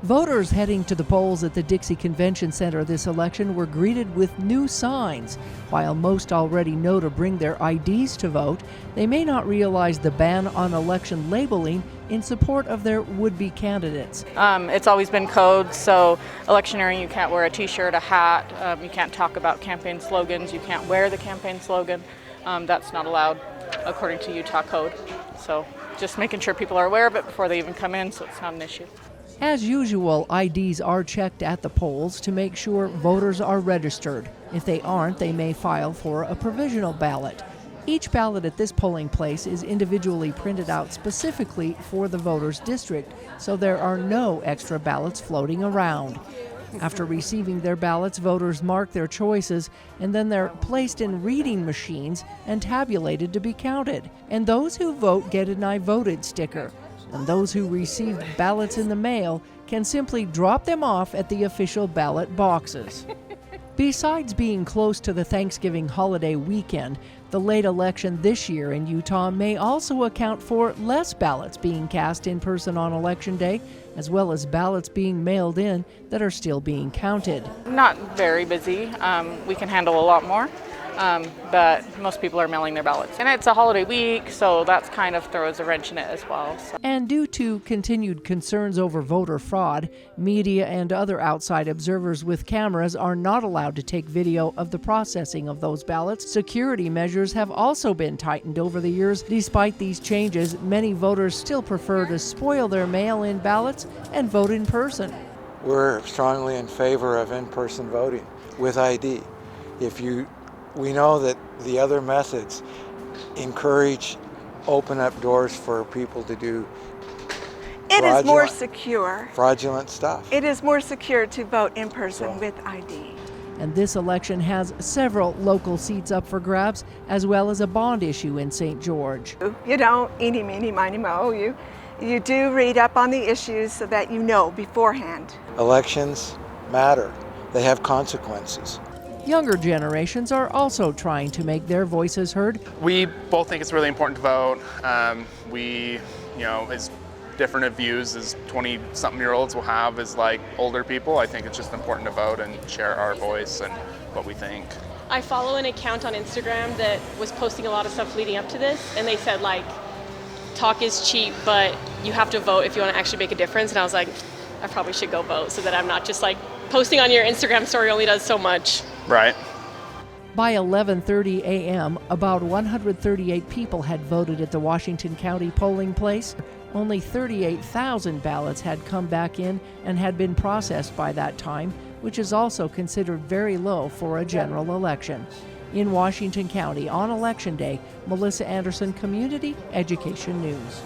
Voters heading to the polls at the Dixie Convention Center this election were greeted with new signs. While most already know to bring their IDs to vote, they may not realize the ban on election labeling in support of their would-be candidates. It's always been code, so electioneering, you can't wear a t-shirt, a hat, you can't talk about campaign slogans, you can't wear the campaign slogan. That's not allowed according to Utah code. So just making sure people are aware of it before they even come in, so it's not an issue. As usual, IDs are checked at the polls to make sure voters are registered. If they aren't, they may file for a provisional ballot. Each ballot at this polling place is individually printed out specifically for the voter's district, so there are no extra ballots floating around. After receiving their ballots, voters mark their choices, and then they're placed in reading machines and tabulated to be counted. And those who vote get an I voted sticker. And those who received ballots in the mail can simply drop them off at the official ballot boxes. Besides being close to the Thanksgiving holiday weekend, the late election this year in Utah may also account for less ballots being cast in person on Election Day, as well as ballots being mailed in that are still being counted. Not very busy. We can handle a lot more. But most people are mailing their ballots. And it's a holiday week, so that's kind of throws a wrench in it as well. So. And due to continued concerns over voter fraud, media and other outside observers with cameras are not allowed to take video of the processing of those ballots. Security measures have also been tightened over the years. Despite these changes, many voters still prefer to spoil their mail-in ballots and vote in person. We're strongly in favor of in-person voting with ID. We know that the other methods open up doors for people to do It is more secure. Fraudulent stuff. It is more secure to vote in person with ID. And this election has several local seats up for grabs, as well as a bond issue in St. George. You don't eeny, meeny, miny, moe. You do read up on the issues so that you know beforehand. Elections matter. They have consequences. Younger generations are also trying to make their voices heard. We both think it's really important to vote. As different of views as 20-something-year-olds will have as like older people, I think it's just important to vote and share our voice and what we think. I follow an account on Instagram that was posting a lot of stuff leading up to this, and they said like, talk is cheap, but you have to vote if you want to actually make a difference. And I was like, I probably should go vote so that I'm not just like posting on your Instagram story only does so much. Right. By 11:30 a.m., about 138 people had voted at the Washington County polling place. Only 38,000 ballots had come back in and had been processed by that time, which is also considered very low for a general election. In Washington County on Election Day, Melissa Anderson, Community Education News.